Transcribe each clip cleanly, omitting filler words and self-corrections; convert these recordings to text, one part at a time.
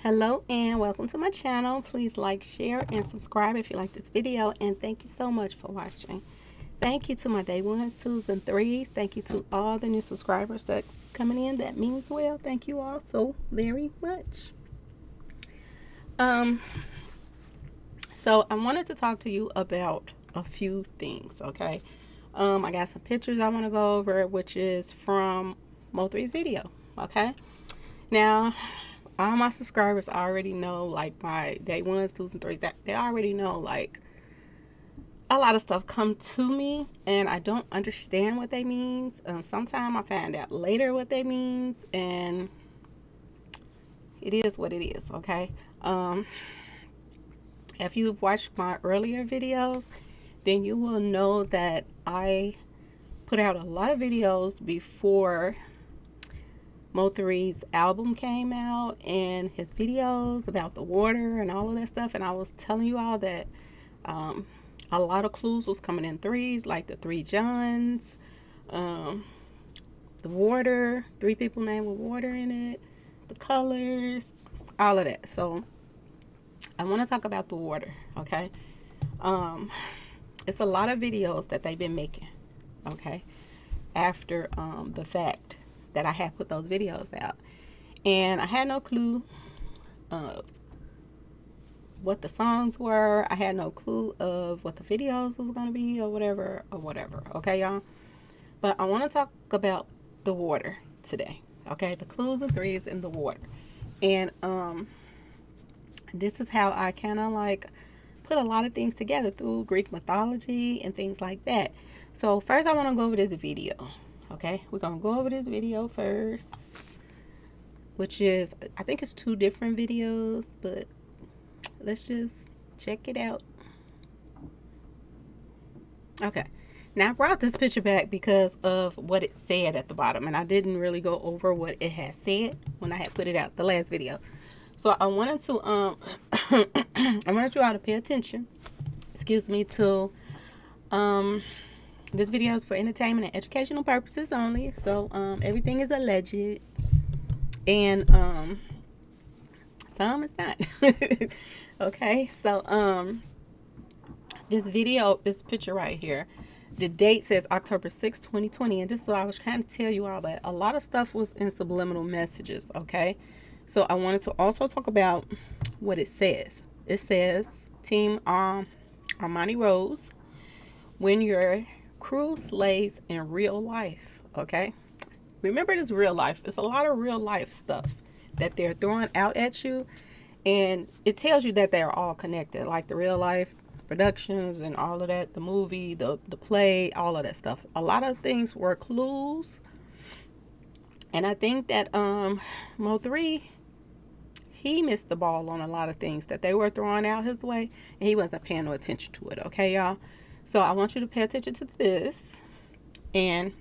Hello and welcome to my channel. Please like, share, and subscribe if you like this video. And thank you so much for watching. Thank you to my day ones, twos, and threes. Thank you to all the new subscribers that's coming in. That means well. Thank you all so very much. So I wanted to talk to you about a few things, okay? I got some pictures I want to go over, which is from Mo3's video, okay? Now, all my subscribers already know, like my day ones, twos, and threes, that they already know, like, a lot of stuff come to me and I don't understand what they means. Sometimes I find out later what they means, and it is what it is, okay? If you've watched my earlier videos, then you will know that I put out a lot of videos before Mo3's album came out, and his videos about the water and all of that stuff. And I was telling you all that a lot of clues was coming in threes, like the 3 Johns, the water, 3 people named with water in it, the colors, all of that. So I want to talk about the water, okay? It's a lot of videos that they've been making, okay, after the fact that I had put those videos out, and I had no clue of what the songs were. I had no clue of what the videos was going to be, or whatever, okay, y'all? But I want to talk about the water today, okay? The clues and threes in the water. And this is how I kind of like put a lot of things together through Greek mythology and things like that. So first I want to go over this video. Okay, we're going to go over this video first, which is, I think it's 2 different videos, but let's just check it out. Okay, now I brought this picture back because of what it said at the bottom, and I didn't really go over what it had said when I had put it out the last video. So I wanted to I wanted you all to pay attention, excuse me, to this video is for entertainment and educational purposes only. So everything is alleged, and some is not. Okay, so this video, this picture right here, the date says October 6, 2020, and this is what I was trying to tell you all, that a lot of stuff was in subliminal messages, okay? So I wanted to also talk about what it says. It says, Team Armani Rose, when your crew slays in real life, okay? Remember, this real life. It's a lot of real life stuff that they're throwing out at you, and it tells you that they're all connected, like the real life productions and all of that, the movie, the play, all of that stuff. A lot of things were clues, and I think that Mo3, he missed the ball on a lot of things that they were throwing out his way, and he wasn't paying no attention to it, okay, y'all? So I want you to pay attention to this. And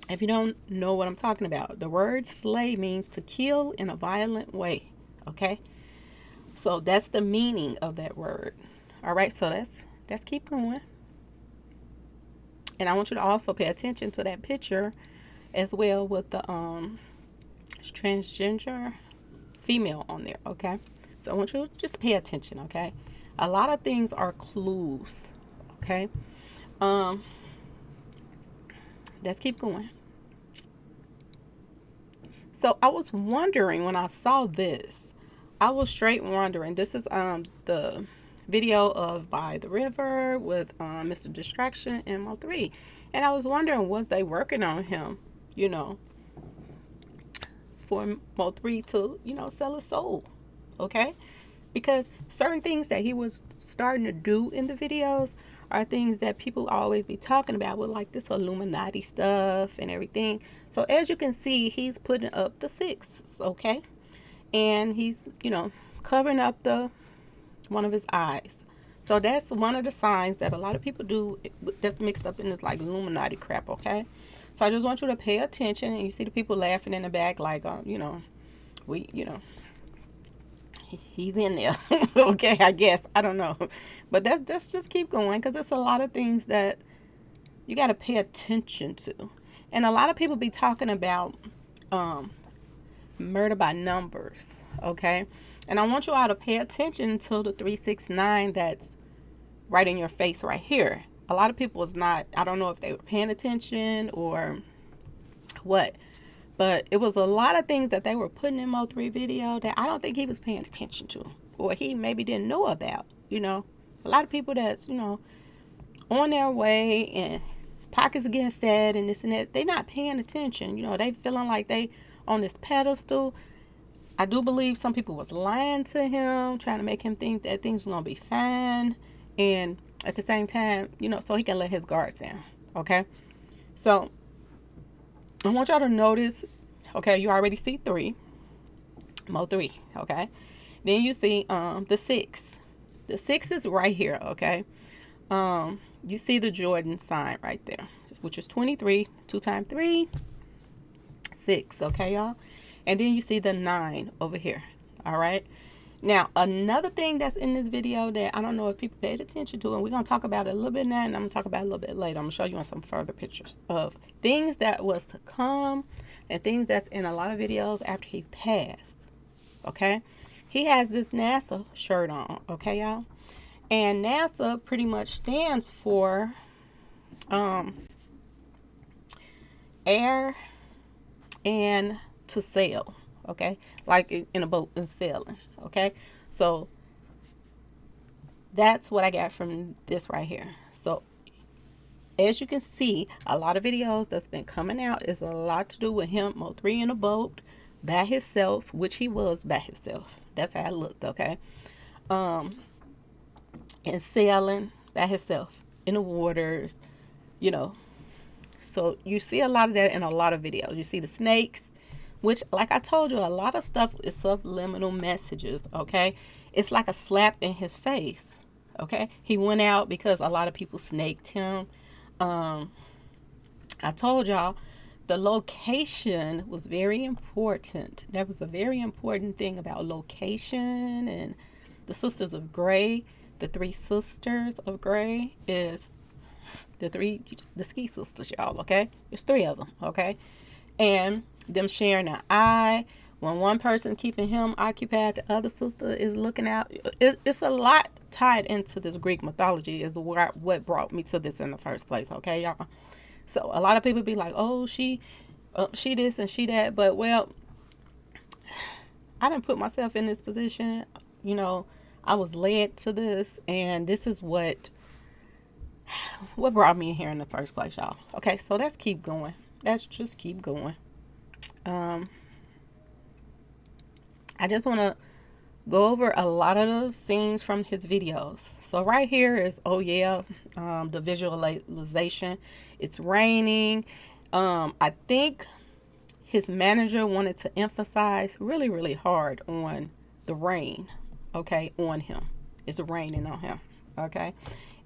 if you don't know what I'm talking about, the word slay means to kill in a violent way, okay? So that's the meaning of that word. All right, so let's keep going. And I want you to also pay attention to that picture as well, with the transgender female on there, okay? So I want you to just pay attention, okay? A lot of things are clues, okay? Let's keep going. So I was wondering when I saw this, I was straight wondering. This is the video of By the River with Mr. Distraction and Mo3, and I was wondering, was they working on him, you know, for Mo3 to, you know, sell his soul, okay? Because certain things that he was starting to do in the videos are things that people always be talking about, with like this Illuminati stuff and everything. So as you can see, he's putting up the 6, okay? And he's, you know, covering up one of his eyes. So that's one of the signs that a lot of people do that's mixed up in this like Illuminati crap, okay? So I just want you to pay attention, and you see the people laughing in the back, like, you know, he's in there. Okay, I guess, I don't know, but that's just keep going, because it's a lot of things that you got to pay attention to. And a lot of people be talking about Murder by Numbers, okay? And I want you all to pay attention to the 369 that's right in your face right here. A lot of people was not, I don't know if they were paying attention or what, but it was a lot of things that they were putting in Mo3 video that I don't think he was paying attention to, or he maybe didn't know about. You know, a lot of people that's, you know, on their way and pockets are getting fed and this and that, they not paying attention. You know, they feeling like they on this pedestal. I do believe some people was lying to him, trying to make him think that things was gonna be fine, and at the same time, you know, so he can let his guards down. Okay, so I want y'all to notice. Okay, you already see 3, Mo3. Okay, then you see the 6. The 6 is right here. Okay, you see the Jordan sign right there, which is 23. 2 times 3, 6. Okay, y'all. And then you see the 9 over here. All right. Now, another thing that's in this video that I don't know if people paid attention to, and we're going to talk about it a little bit now, and I'm going to talk about it a little bit later. I'm going to show you on some further pictures of things that was to come and things that's in a lot of videos after he passed. Okay. He has this NASA shirt on. Okay, y'all. And NASA pretty much stands for air and to sail. Okay, like in a boat and sailing. Okay, so that's what I got from this right here. So as you can see, a lot of videos that's been coming out is a lot to do with him, Mo3 in a boat by himself, which he was by himself. That's how it looked. Okay, and sailing by himself in the waters, you know. So you see a lot of that in a lot of videos. You see the snakes, which, like I told you, a lot of stuff is subliminal messages. Okay, it's like a slap in his face. Okay, he went out because a lot of people snaked him. I told y'all the location was very important. That was a very important thing about location. And the Sisters of Gray, the 3 Sisters of Gray is the ski sisters, y'all. Okay, there's 3 of them. Okay, and them sharing an eye. When one person keeping him occupied, the other sister is looking out. It's a lot tied into this Greek mythology is what brought me to this in the first place. Okay, y'all. So a lot of people be like, oh, she this and she that. But, well, I didn't put myself in this position. You know, I was led to this. And this is what brought me in here in the first place, y'all. Okay, so let's keep going. Let's just keep going. I just want to go over a lot of the scenes from his videos. So right here is, oh yeah, the visualization. It's raining. I think his manager wanted to emphasize really, really hard on the rain. Okay, on him. It's raining on him. Okay.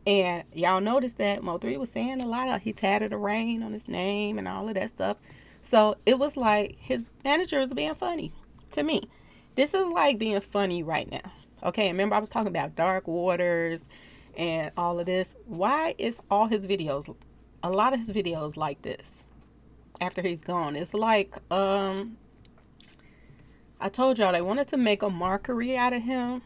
And y'all noticed that Mo3 was saying a lot of, he tatted the rain on his name and all of that stuff. So it was like his manager is being funny to me. This is like being funny right now. Okay, remember I was talking about dark waters and all of this. Why is all his videos, a lot of his videos like this after he's gone? It's like, I told y'all they wanted to make a mockery out of him.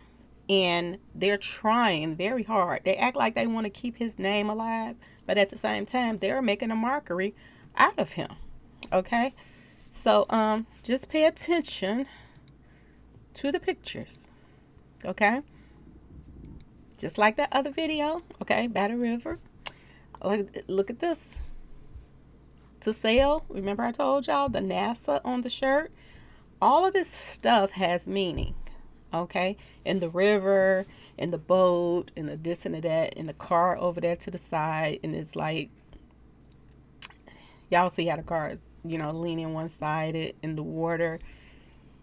And they're trying very hard. They act like they want to keep his name alive. But at the same time, they're making a mockery out of him. Okay? So, just pay attention to the pictures. Okay? Just like that other video. Okay? By the river. Look at this. To sail. Remember I told y'all the NASA on the shirt? All of this stuff has meaning. Okay, in the river, in the boat, in the this and the that, in the car over there to the side, and it's like y'all see how the car is, you know, leaning one-sided in the water,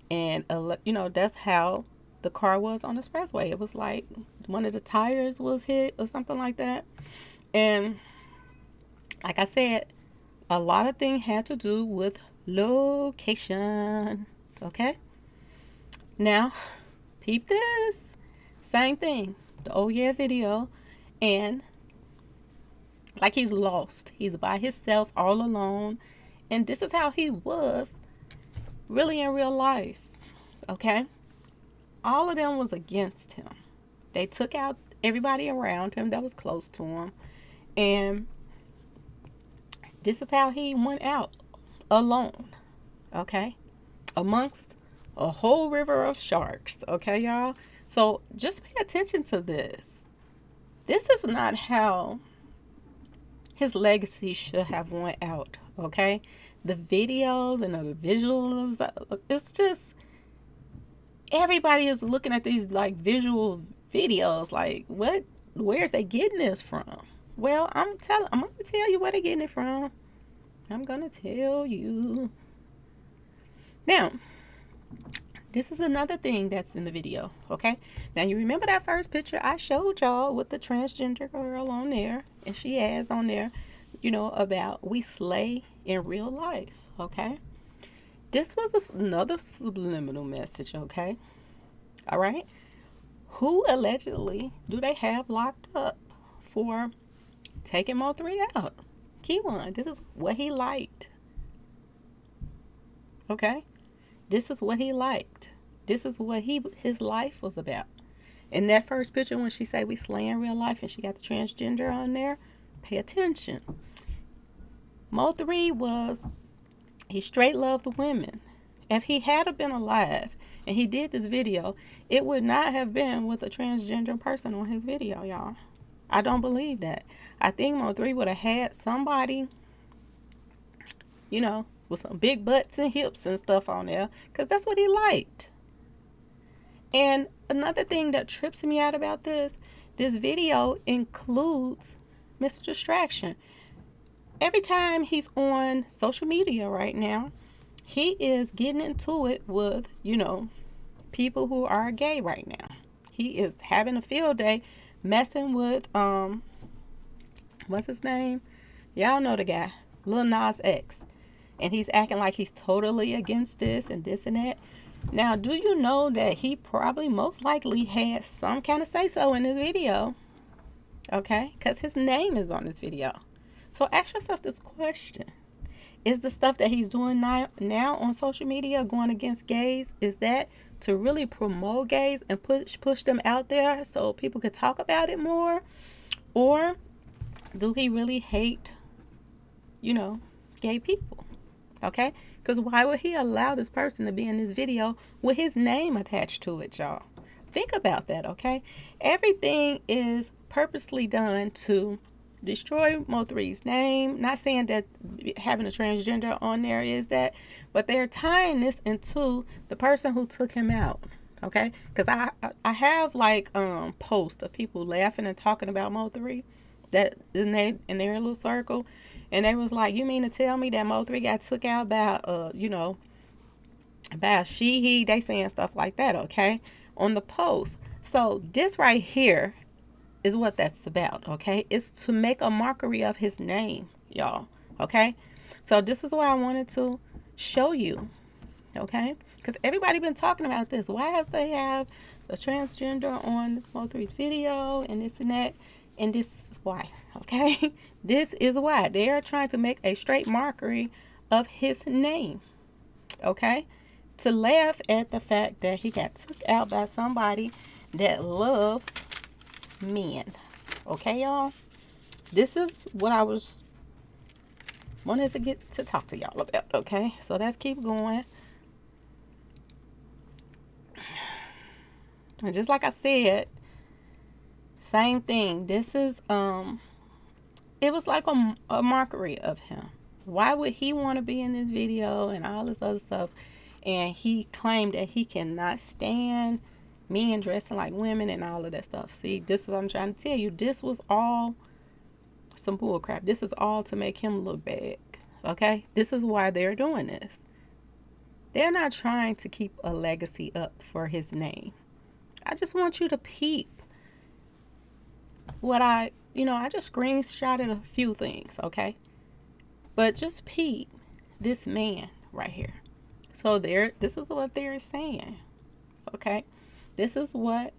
and you know, that's how the car was on the expressway. It was like one of the tires was hit or something like that, and like I said, a lot of things had to do with location. Okay, now. Peep this. Same thing. The oh yeah video. And like he's lost. He's by himself all alone. And this is how he was really in real life, okay, all of them was against him. They took out everybody around him that was close to him. And this is how he went out alone, okay, amongst a whole river of sharks, okay, y'all? So just pay attention to this. This is not how his legacy should have went out, okay? The videos and the visuals, it's just, everybody is looking at these like visual videos like, where's they getting this from? Well, I'm gonna tell you where they're getting it from. I'm gonna tell you. Now, this is another thing that's in the video, okay? Now, you remember that first picture I showed y'all with the transgender girl on there, and she has on there, about we slay in real life, okay? This was another subliminal message, okay? All right? Who allegedly do they have locked up for taking Mo3 out? Key one, this is what he liked, okay? This is what he liked. This is what his life was about. In that first picture, when she say we slay in real life and she got the transgender on there, pay attention. Mo3 he straight loved the women. If he had been alive and he did this video, it would not have been with a transgender person on his video, y'all. I don't believe that. I think Mo3 would have had somebody, with some big butts and hips and stuff on there, because that's what he liked. And another thing that trips me out about this video includes Mr. Distraction. Every time he's on social media right now, he is getting into it with, people who are gay right now. He is having a field day messing with, what's his name? Y'all know the guy, Lil Nas X. And he's acting like he's totally against this and that. Now, do you know that he probably most likely had some kind of say-so in this video? Okay? Because his name is on this video. So ask yourself this question. Is the stuff that he's doing now on social media going against gays, is that to really promote gays and push them out there so people could talk about it more? Or do he really hate, gay people? Okay? Because why would he allow this person to be in this video with his name attached to it, y'all? Think about that, okay? Everything is purposely done to destroy Mo3's name. Not saying that having a transgender on there is that, but they're tying this into the person who took him out, okay? Because I have like posts of people laughing and talking about Mo3 that in their little circle. And they was like, you mean to tell me that Mo3 got took out by, by she, he, they saying stuff like that, okay, on the post. So this right here is what that's about, okay? It's to make a mockery of his name, y'all, okay? So this is why I wanted to show you, okay? Because everybody been talking about this. Why has they have the transgender on Mo3's video and this and that? And this is why, okay? This is why. They are trying to make a straight mockery of his name, okay? To laugh at the fact that he got took out by somebody that loves men. Okay, y'all? This is what I wanted to get to talk to y'all about, okay? So let's keep going. And just like I said, same thing. This is it was like a mockery of him. Why would he want to be in this video and all this other stuff? And he claimed that he cannot stand men dressing like women and all of that stuff. See, this is what I'm trying to tell you. This was all some bull crap. This is all to make him look bad. Okay? This is why they're doing this. They're not trying to keep a legacy up for his name. I just want you to peep what I just screenshotted a few things, okay? But just peep this man right here. So this is what they're saying, okay? This is what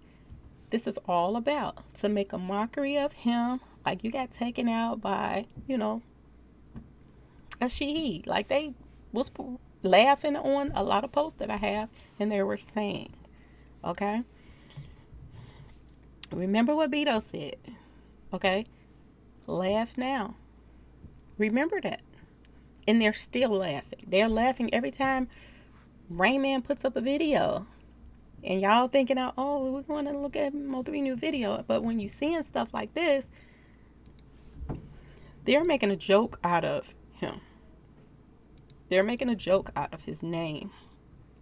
this is all about. To make a mockery of him, like you got taken out by, a she, he. Like they was laughing on a lot of posts that I have, and they were saying, okay, remember what Beto said, okay, laugh now. Remember that. And they're still laughing. They're laughing every time Rain Man puts up a video. And y'all thinking, oh, we're going to look at Mo3 new video. But when you seeing stuff like this, they're making a joke out of him. They're making a joke out of his name.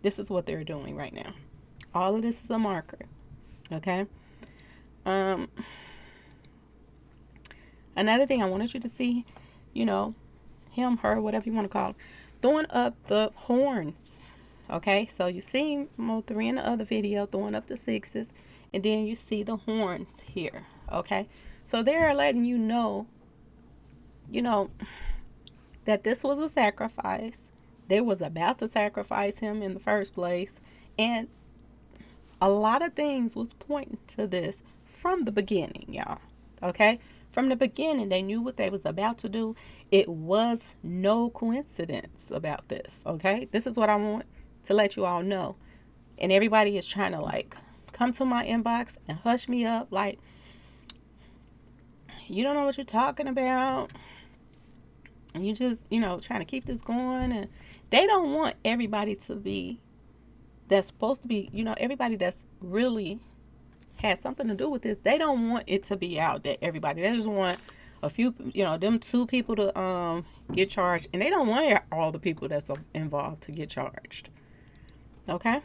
This is what they're doing right now. All of this is a marker. Okay? Another thing I wanted you to see, you know, him, her, whatever you want to call it, throwing up the horns. Okay, so you see Mo3 in the other video throwing up the sixes, and then you see the horns here. Okay, so they're letting you know, that this was a sacrifice. They was about to sacrifice him in the first place, and a lot of things was pointing to this from the beginning, y'all. Okay, from the beginning, they knew what they was about to do. It was no coincidence about this. Okay, this is what I want to let you all know. And everybody is trying to like come to my inbox and hush me up, like, you don't know what you're talking about, and you just, trying to keep this going. And they don't want everybody to be, that's supposed to be, everybody that's really has something to do with this. They don't want it to be out that everybody, they just want a few, them 2 people to get charged, and they don't want all the people that's involved to get charged. Okay,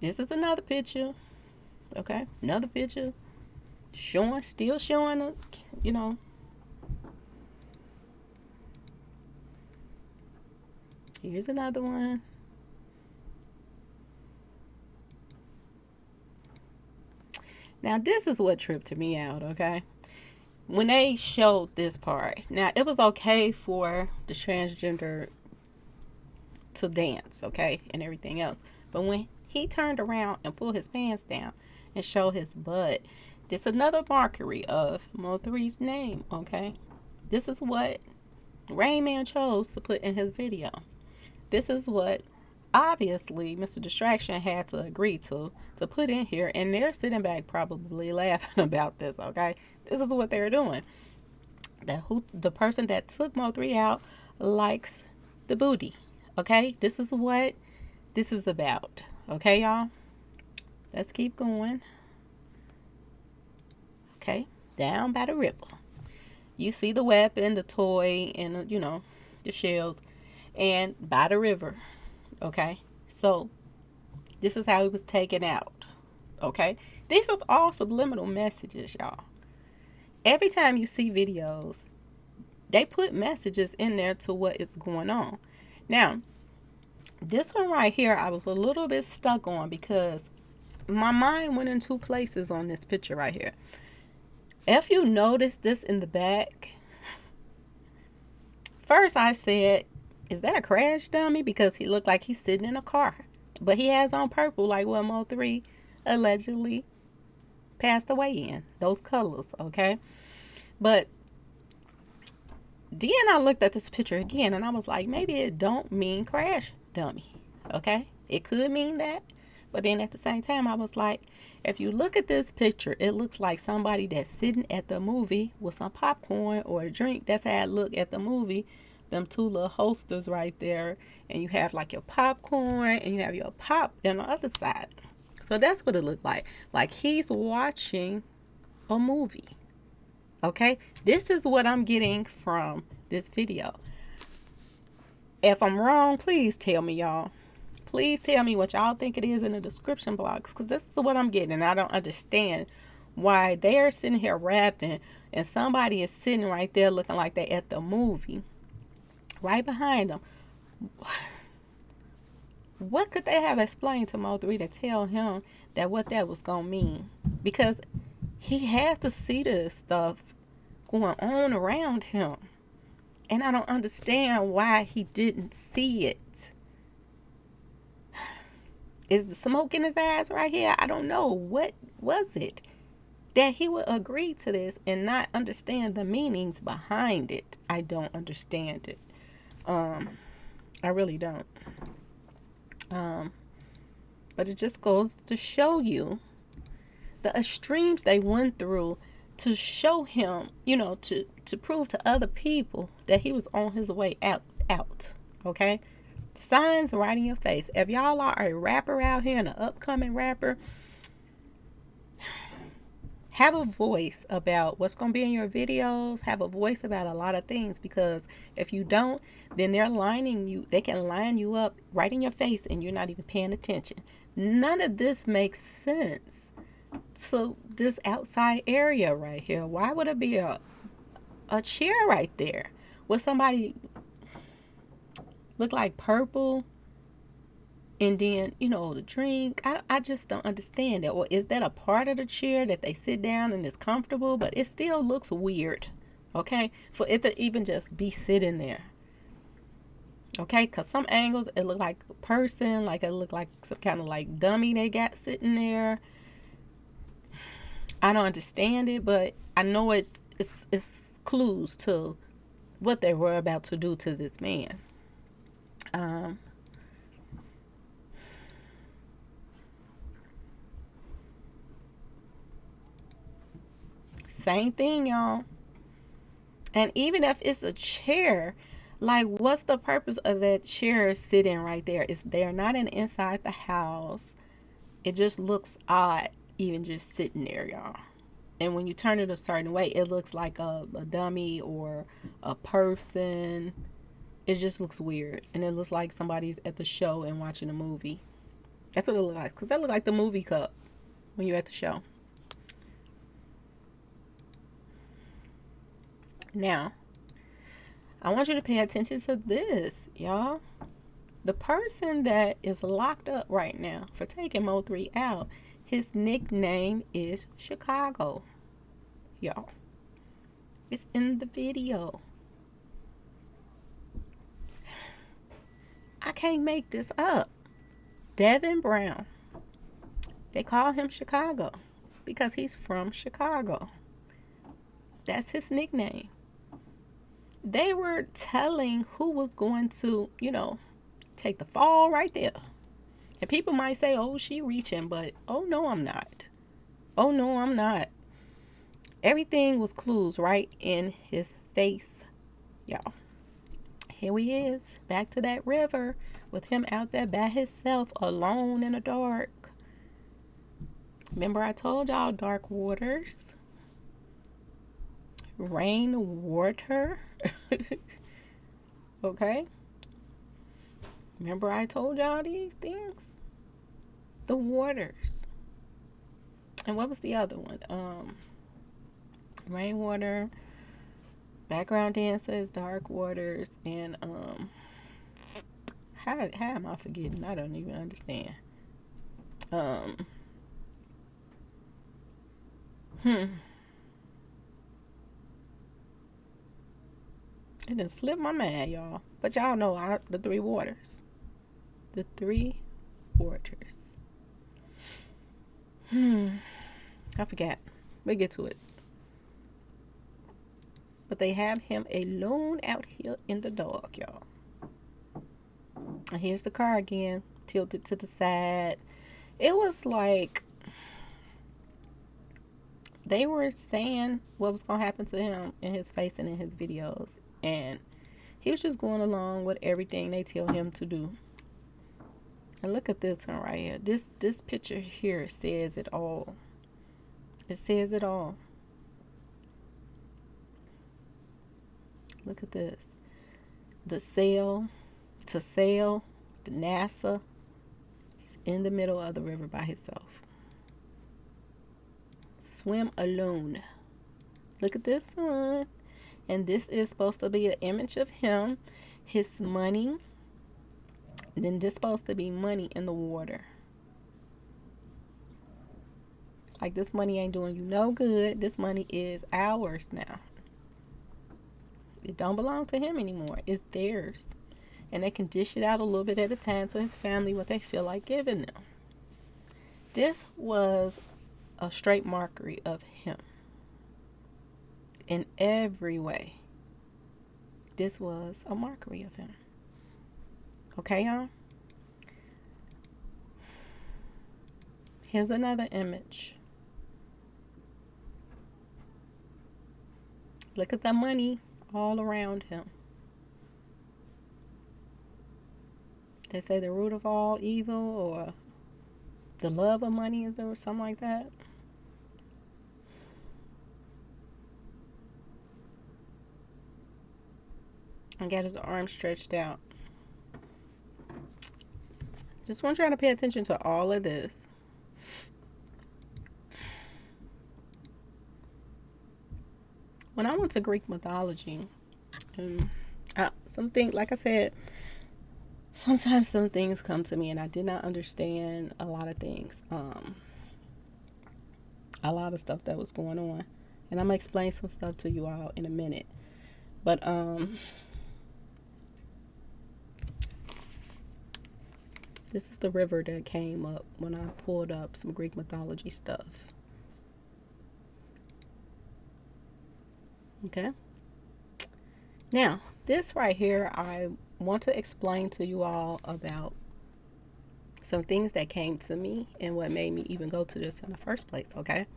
this is another picture. Okay, another picture still showing, here's another one. Now this is what tripped me out. Okay, when they showed this part, now it was okay for the transgender to dance, okay, and everything else, but when he turned around and pulled his pants down and showed his butt, this is another mockery of Mo3's name. Okay, this is what Rain Man chose to put in his video. This is what obviously Mr. Distraction had to agree to put in here, and they're sitting back probably laughing about this. Okay, this is what they're doing. The person that took Mo3 out likes the booty. Okay, this is what this is about. Okay, y'all, let's keep going. Okay, down by the river, you see the weapon, the toy, and the shells, and by the river. Okay, so this is how it was taken out. Okay, this is all subliminal messages, y'all. Every time you see videos, they put messages in there to what is going on. Now, this one right here, I was a little bit stuck on because my mind went in 2 places on this picture right here. If you notice this in the back, first I said, is that a crash dummy? Because he looked like he's sitting in a car. But he has on purple, like what Mo3 allegedly passed away in. Those colors, okay? But then I looked at this picture again, and I was like, maybe it don't mean crash dummy, okay? It could mean that. But then at the same time, I was like, if you look at this picture, it looks like somebody that's sitting at the movie with some popcorn or a drink. That's how I look at the movie. Them 2 little holsters right there, and you have like your popcorn and you have your pop on the other side. So that's what it looked like. Like he's watching a movie. Okay, this is what I'm getting from this video. If I'm wrong, please tell me, y'all. Please tell me what y'all think it is in the description box, because this is what I'm getting, and I don't understand why they're sitting here rapping and somebody is sitting right there looking like they're at the movie right behind them. What could they have explained to Mo3 to tell him that what that was gonna mean? Because he had to see this stuff going on around him, and I don't understand why he didn't see it. Is the smoke in his eyes right here? I don't know. What was it that he would agree to this and not understand the meanings behind it? I don't understand it. I really don't. Um, but it just goes to show you the extremes they went through to show him, to prove to other people that he was on his way out. Okay? Signs right in your face. If y'all are a rapper out here and an upcoming rapper, have a voice about what's going to be in your videos. Have a voice about a lot of things, because if you don't, then they can line you up right in your face and you're not even paying attention. None of this makes sense. So this outside area right here, why would it be a chair right there with somebody look like purple, and then the drink? I just don't understand that. Or is that a part of the chair that they sit down and it's comfortable, but it still looks weird, okay, for it to even just be sitting there, okay? Because some angles it look like a person, like it look like some kind of like dummy they got sitting there. I don't understand it, but I know it's clues to what they were about to do to this man. Same thing, y'all. And even if it's a chair, like, what's the purpose of that chair sitting right there? They're not inside the house. It just looks odd, even just sitting there, y'all. And when you turn it a certain way, it looks like a dummy or a person. It just looks weird. And it looks like somebody's at the show and watching a movie. That's what it looks like. Because that looks like the movie cup when you're at the show. Now, I want you to pay attention to this, y'all. The person that is locked up right now for taking Mo3 out, his nickname is Chicago. Y'all, it's in the video. I can't make this up. Devin Brown. They call him Chicago because he's from Chicago. That's his nickname. They were telling who was going to, take the fall right there. And people might say, oh, she reaching, but oh, no, I'm not. Oh, no, I'm not. Everything was clues right in his face, y'all. Here he is, back to that river with him out there by himself, alone in the dark. Remember I told y'all dark waters, rain water. Okay? Remember I told y'all these things? The waters. And what was the other one? Rainwater, background dancers, dark waters, and how am I forgetting? I don't even understand. It done slipped my mind, y'all. But y'all know the three waters. The three waters. I forgot. We'll get to it. But they have him alone out here in the dark, y'all. And here's the car again, tilted to the side. It was like they were saying what was going to happen to him in his face and in his videos. And he was just going along with everything they tell him to do. And look at this one right here. This picture here says it all. It says it all. Look at this. The sail, to sail, the NASA. He's in the middle of the river by himself. Swim alone. Look at this one. And this is supposed to be an image of him, his money. And then this supposed to be money in the water. Like, this money ain't doing you no good. This money is ours now. It don't belong to him anymore. It's theirs. And they can dish it out a little bit at a time to his family what they feel like giving them. This was a straight mockery of him. In every way. This was a mockery of him. Okay, y'all? Here's another image. Look at the money all around him. They say the root of all evil, or the love of money, is there something like that? And got his arm stretched out. Just want you to pay attention to all of this. When I went to Greek mythology, something, like I said, sometimes some things come to me and I did not understand a lot of things. A lot of stuff that was going on. And I'm going to explain some stuff to you all in a minute. But, this is the river that came up when I pulled up some Greek mythology stuff. Okay. Now, this right here, I want to explain to you all about some things that came to me and what made me even go to this in the first place. Okay.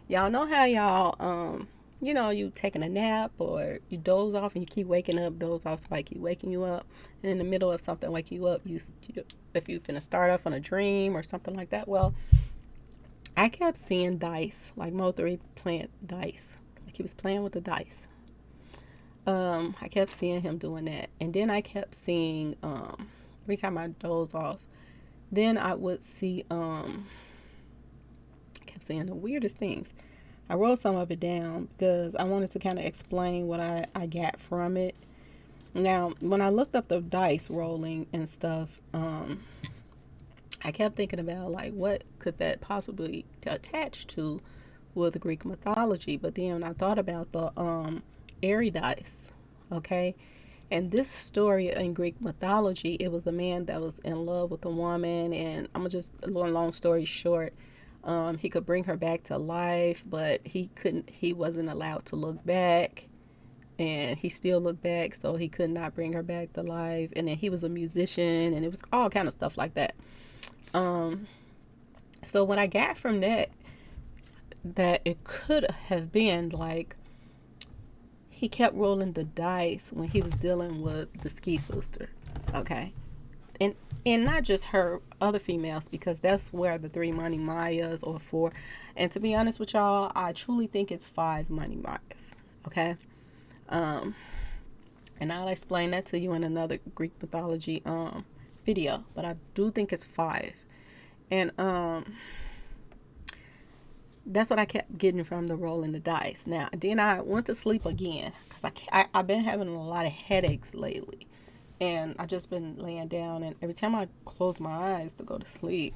Y'all know how y'all, you taking a nap or you doze off and you keep waking up, doze off, somebody keep waking you up, and in the middle of something waking you up, if you finna start off on a dream or something like that. Well, I kept seeing dice, like Mo3 playing dice, like he was playing with the dice. I kept seeing him doing that, and then I kept seeing every time I doze off, then I would see I kept seeing the weirdest things. I wrote some of it down because I wanted to kind of explain what I got from it. Now, when I looked up the dice rolling and stuff, I kept thinking about, like, what could that possibly attach to with Greek mythology. But then I thought about the airy dice, okay? And this story in Greek mythology, it was a man that was in love with a woman, and I'm just, long story short, he could bring her back to life, but he wasn't allowed to look back, and he still looked back, so he could not bring her back to life. And then he was a musician, and it was all kind of stuff like that. So what I got from that it could have been like he kept rolling the dice when he was dealing with the ski sister, okay? And not just her, other females, because that's where the 3 money Mayas, or 4. And to be honest with y'all, I truly think it's 5 money Mayas, okay? And I'll explain that to you in another Greek mythology video, but I do think it's 5. And that's what I kept getting from the rolling the dice. Now, then I went to sleep again because I've been having a lot of headaches lately. And I just been laying down, and every time I close my eyes to go to sleep,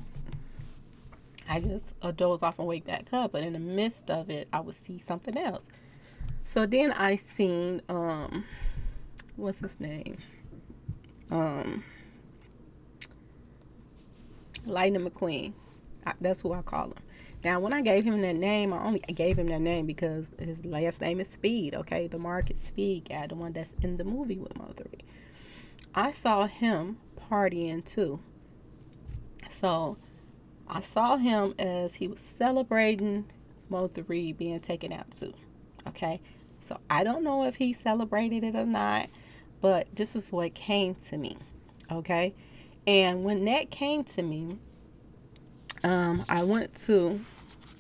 I just doze off and wake back up. But in the midst of it, I would see something else. So then I seen, what's his name? Lightning McQueen. That's who I call him. Now, when I gave him that name, I only gave him that name because his last name is Speed, okay? The Market Speed guy, the one that's in the movie with Mo3. I saw him partying too. So I saw him as he was celebrating Mo3 being taken out too. Okay. So I don't know if he celebrated it or not, but this is what came to me. Okay. And when that came to me, I went to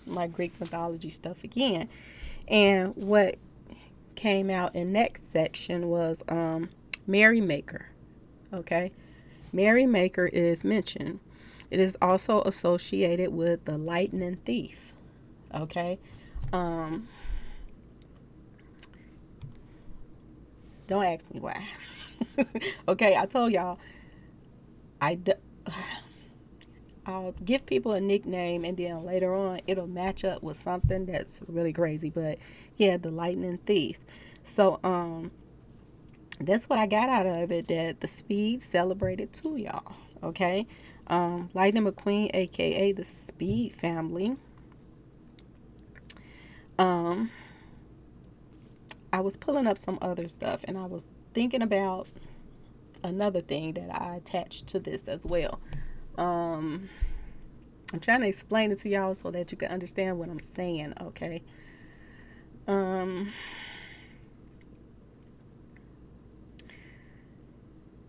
my Greek mythology stuff again. And what came out in next section was Merrymaker. Okay, Merrymaker is mentioned. It is also associated with the lightning thief. Okay, don't ask me why. Okay, I told y'all I'll give people a nickname, and then later on it'll match up with something that's really crazy. But yeah, the lightning thief. So that's what I got out of it, that the Speed celebrated too, y'all. Okay. Lightning McQueen, aka the Speed family. I was pulling up some other stuff, and I was thinking about another thing that I attached to this as well. I'm trying to explain it to y'all so that you can understand what I'm saying, okay?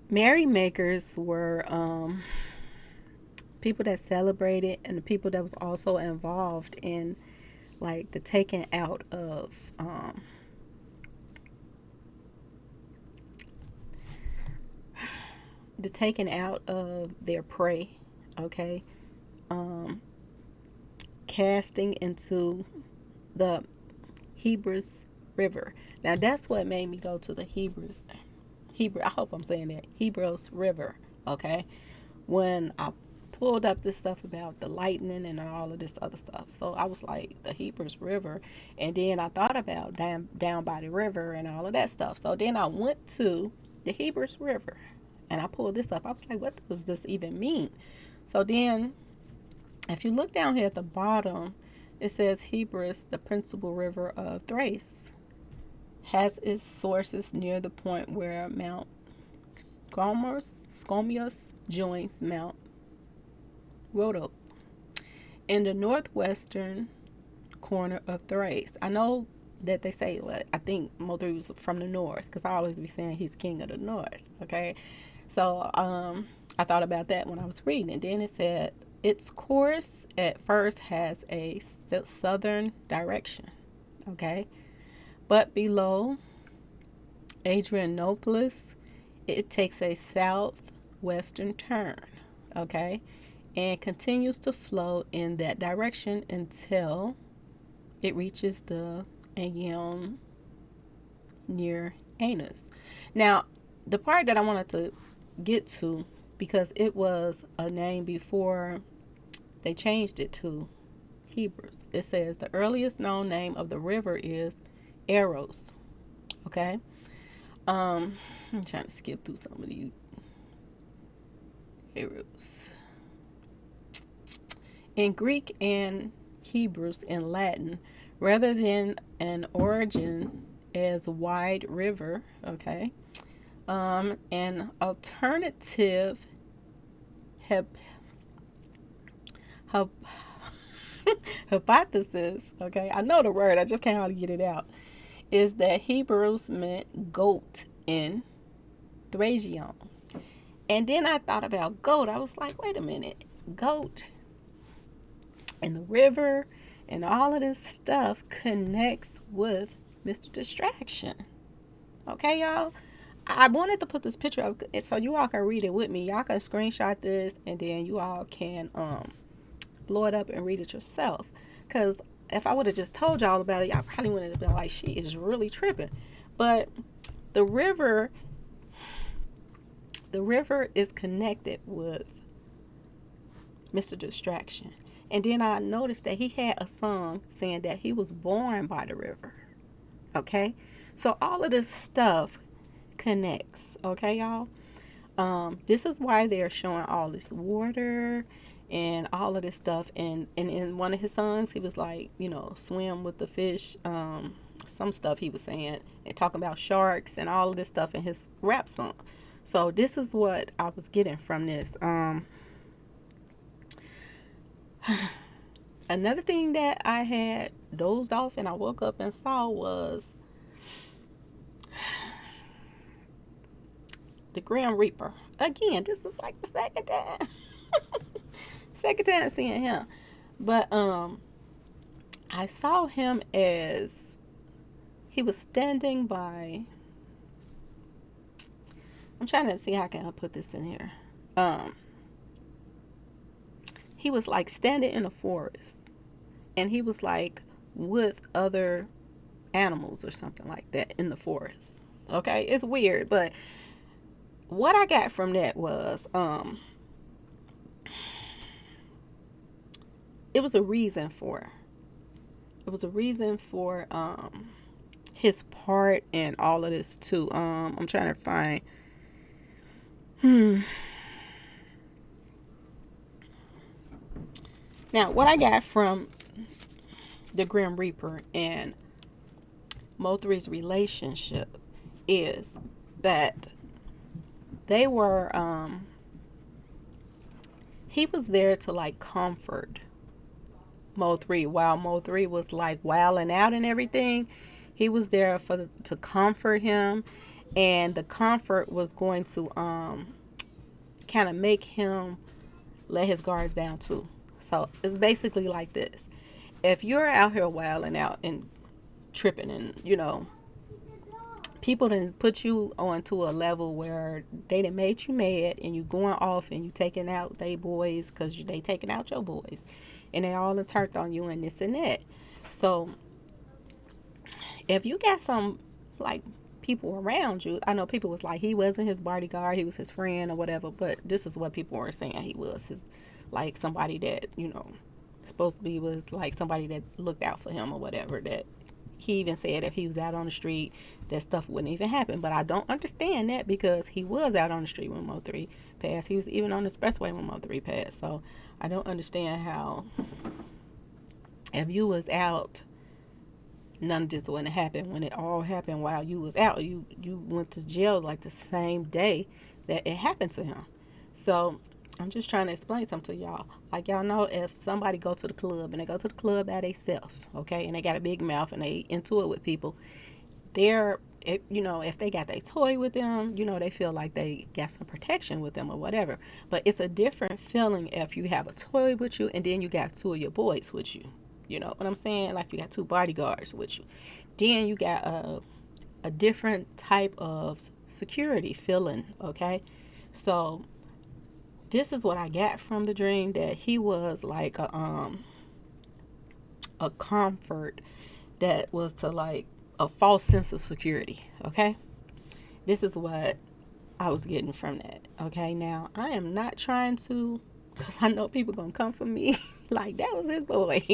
Merrymakers were people that celebrated, and the people that was also involved in like the taking out of their prey, okay? Casting into the Hebrus River. Now that's what made me go to the Hebrew, I hope I'm saying that, Hebrus River, okay? When I pulled up this stuff about the lightning and all of this other stuff. So I was like, the Hebrus River. And then I thought about down by the river and all of that stuff. So then I went to the Hebrus River and I pulled this up. I was like, what does this even mean? So then if you look down here at the bottom, it says Hebrus, the principal river of Thrace, has its sources near the point where Mount Scomius joins Mount Rhodope in the northwestern corner of Thrace. I know that they say, well, I think Mo3 was from the north, because I always be saying he's king of the north, okay? So I thought about that when I was reading it. Then it said its course at first has a southern direction, okay? But below Adrianopolis, it takes a southwestern turn, okay? And continues to flow in that direction until it reaches the Aegean near Anus. Now, the part that I wanted to get to, because it was a name before they changed it to Hebrews. It says the earliest known name of the river is Eros. Okay. I'm trying to skip through some of these. Eros. In Greek and Hebrews and Latin, rather than an origin as wide river, okay, an alternative hypothesis, okay, I know the word, I just can't hardly get it out, is that Hebrews meant goat in Thracian. And then I thought about goat. I was like, wait a minute, goat and the river and all of this stuff connects with Mr. Distraction. Okay, y'all? I wanted to put this picture up so you all can read it with me. Y'all can screenshot this and then you all can blow it up and read it yourself. Because if I would have just told y'all about it, y'all probably wouldn't have been like, she is really tripping. But the river is connected with Mr. Distraction. And then I noticed that he had a song saying that he was born by the river. Okay? So all of this stuff connects. Okay, y'all? This is why they're showing all this water and all of this stuff. And in one of his songs, he was like, swim with the fish. Some stuff he was saying and talking about sharks and all of this stuff in his rap song. So this is what I was getting from this. Another thing that I had dozed off and I woke up and saw was the Grim Reaper. Again, this is like the second time. Second time seeing him. But I saw him as he was standing by, I'm trying to see how can I put this in here. He was like standing in a forest and he was like with other animals or something like that in the forest. Okay, it's weird, but what I got from that was it was a reason for his part and all of this too. I'm trying to find Now, what I got from the Grim Reaper and Mo3's relationship is that they were he was there to like comfort Mo3 while Mo3 was like wilding out and everything. He was there to comfort him, and the comfort was going to kind of make him let his guards down too. So it's basically like this: if you're out here wilding out and tripping, and people didn't put you onto a level where they done made you mad, and you going off and you taking out they boys because they taking out your boys, and they all done turned on you and this and that. So if you got some like people around you, I know people was like he wasn't his bodyguard, he was his friend or whatever, but this is what people were saying he was, his like somebody that supposed to be was like somebody that looked out for him or whatever. That he even said if he was out on the street that stuff wouldn't even happen. But I don't understand that, because he was out on the street when Mo3 passed. He was even on the expressway when Mo3 passed. So I don't understand how, if you was out, none of this wouldn't happen. When it all happened while you was out, you went to jail like the same day that it happened to him. So I'm just trying to explain something to y'all. Like, y'all know, if somebody go to the club and they go to the club by themselves, okay, and they got a big mouth and they into it with people, they're, if they got their toy with them, they feel like they got some protection with them or whatever. But it's a different feeling if you have a toy with you and then you got two of your boys with you. You know what I'm saying? Like, you got two bodyguards with you. Then you got a different type of security feeling, okay? So this is what I got from the dream, that he was like a comfort that was to like a false sense of security, okay? This is what I was getting from that, okay? Now, I am not trying to, because I know people gonna come for me like that was his boy.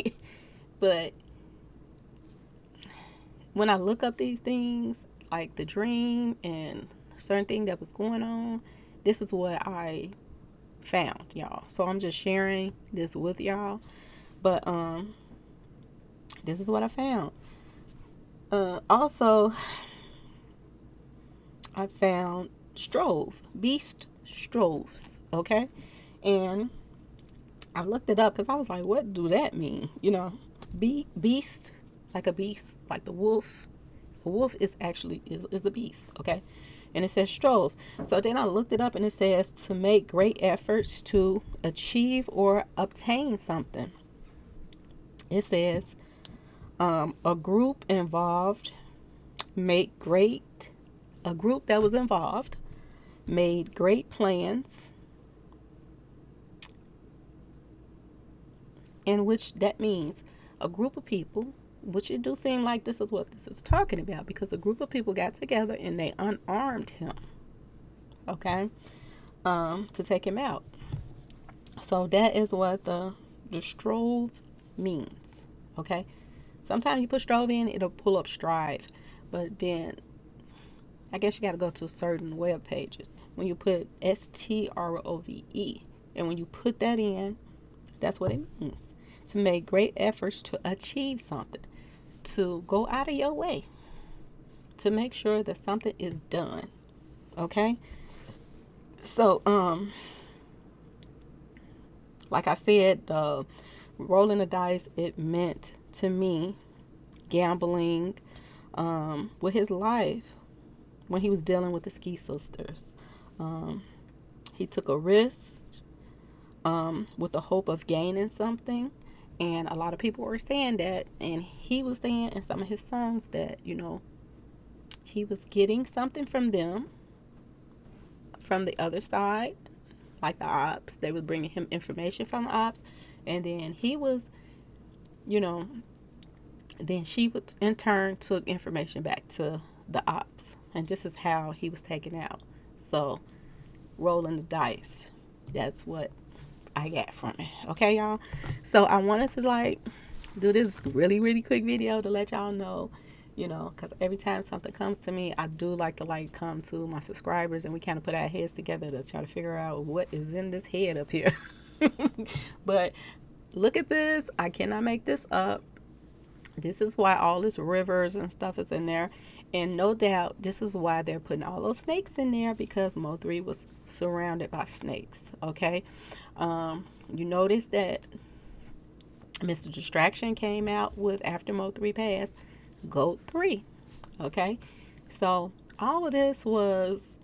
But when I look up these things, like the dream and certain thing that was going on, this is what I found, y'all. So I'm just sharing this with y'all. But this is what I found. Also, I found beast stroves, okay? And I looked it up because I was like, what do that mean? Beast, like a beast, like the wolf. A wolf is actually is a beast, okay? And it says strove. So then I looked it up, and it says to make great efforts to achieve or obtain something. It says a group that was involved made great plans, in which that means a group of people, which it do seem like this is what this is talking about, because a group of people got together and they unarmed him, okay, to take him out. So that is what the strove means, okay? Sometimes you put strove in, it'll pull up strive, but then I guess you got to go to certain web pages. When you put STROVE, and when you put that in, that's what it means. To make great efforts to achieve something, to go out of your way, to make sure that something is done, okay? So, like I said, the rolling the dice, it meant to me gambling with his life when he was dealing with the Ski Sisters. He took a risk with the hope of gaining something. And a lot of people were saying that, and he was saying in some of his songs that, he was getting something from them, from the other side, like the ops. They were bringing him information from the ops, and then he was, then she would in turn took information back to the ops, and this is how he was taken out. So, rolling the dice, that's what I got from it. Okay, y'all? So I wanted to do this really, really quick video to let y'all know, because every time something comes to me, I do like to come to my subscribers, and we kind of put our heads together to try to figure out what is in this head up here. But look at this. I cannot make this up. This is why all this rivers and stuff is in there. And no doubt this is why they're putting all those snakes in there, because Mo3 was surrounded by snakes. Okay. You notice that Mr. Distraction came out with, after Mo3 passed, Goat 3. Okay. So all of this was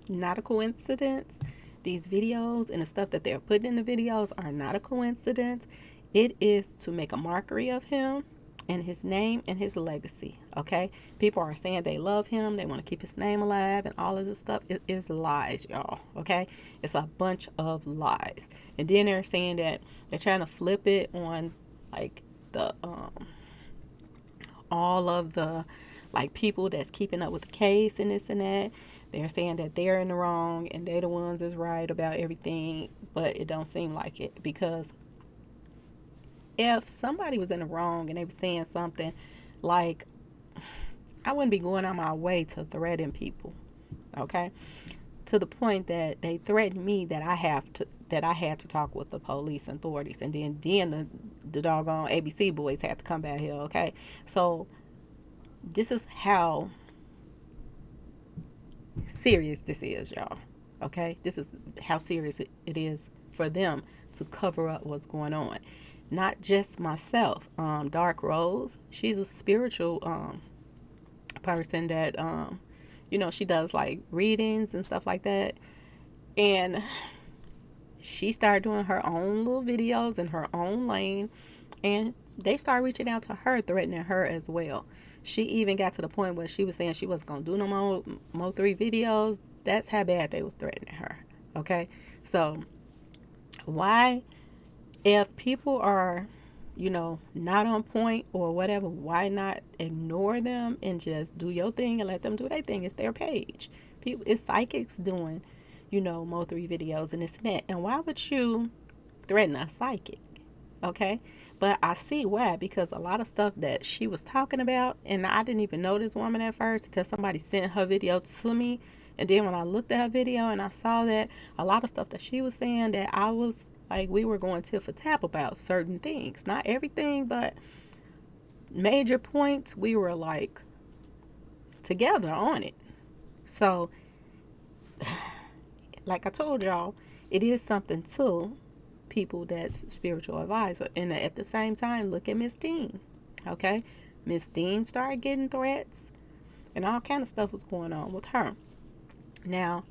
not a coincidence. These videos and the stuff that they're putting in the videos are not a coincidence. It is to make a mockery of him and his name and his legacy. Okay. People are saying they love him, they want to keep his name alive, and all of this stuff. It is lies, y'all. Okay. It's a bunch of lies. And then they're saying that they're trying to flip it on, like, the all of the, like, people that's keeping up with the case and this and that. They're saying that they're in the wrong and they're the ones that's right about everything, but it don't seem like it, because if somebody was in the wrong and they were saying something, like, I wouldn't be going on my way to threaten people, okay? To the point that they threatened me that I had to talk with the police authorities, and then the doggone ABC boys had to come back here, okay? So this is how serious this is, y'all. Okay, this is how serious it is for them to cover up what's going on. Not just myself. Dark Rose, she's a spiritual person that she does like readings and stuff like that, and she started doing her own little videos in her own lane, and they started reaching out to her, threatening her as well. She even got to the point where she was saying she wasn't going to do no more Mo3 videos. That's how bad they was threatening her. Okay? So, why, if people are, not on point or whatever, why not ignore them and just do your thing and let them do their thing? It's their page. People, it's psychics doing, Mo3 videos and this and that. And why would you threaten a psychic? Okay? But I see why, because a lot of stuff that she was talking about, and I didn't even know this woman at first until somebody sent her video to me. And then when I looked at her video and I saw that a lot of stuff that she was saying, that I was like, we were going tit for tat about certain things. Not everything, but major points, we were like together on it. So, like I told y'all, it is something to people that's spiritual advisor. And at the same time, look at Miss Dean. Okay, Miss Dean started getting threats and all kind of stuff was going on with her. Now,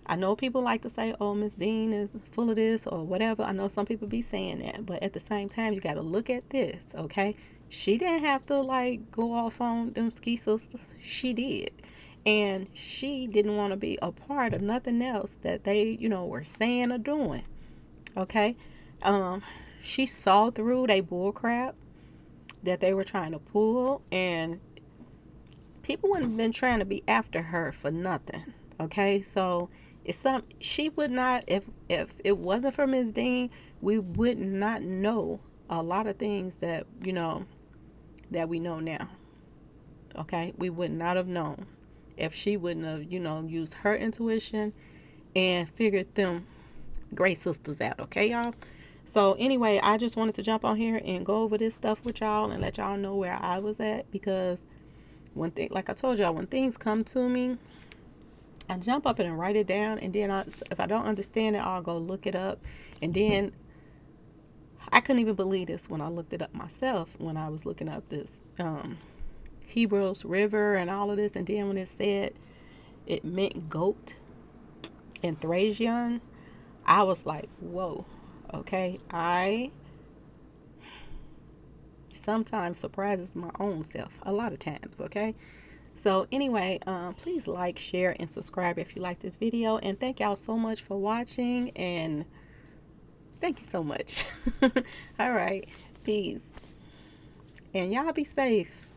I know people like to say, oh, Miss Dean is full of this or whatever. I know some people be saying that, but at the same time, you got to look at this. Okay, she didn't have to like go off on them ski sisters. She did, and she didn't want to be a part of nothing else that they were saying or doing. Okay, she saw through they bullcrap that they were trying to pull, and people wouldn't have been trying to be after her for nothing. Okay, so she would not, if it wasn't for Ms. Dean, we would not know a lot of things that that we know now. Okay, we would not have known if she wouldn't have used her intuition and figured them Gray sisters out. Okay, y'all? So anyway, I just wanted to jump on here and go over this stuff with y'all and let y'all know where I was at, because one thing, like I told y'all, when things come to me, I jump up and write it down, and then if I don't understand it, I'll go look it up. And then I couldn't even believe this when I looked it up myself, when I was looking up this Hebrews River and all of this, and then when it said it meant goat in Thracian, I was like, whoa. Okay, I sometimes surprises my own self, a lot of times. Okay, so anyway, please like, share, and subscribe if you like this video, and thank y'all so much for watching, and thank you so much. All right, peace, and y'all be safe.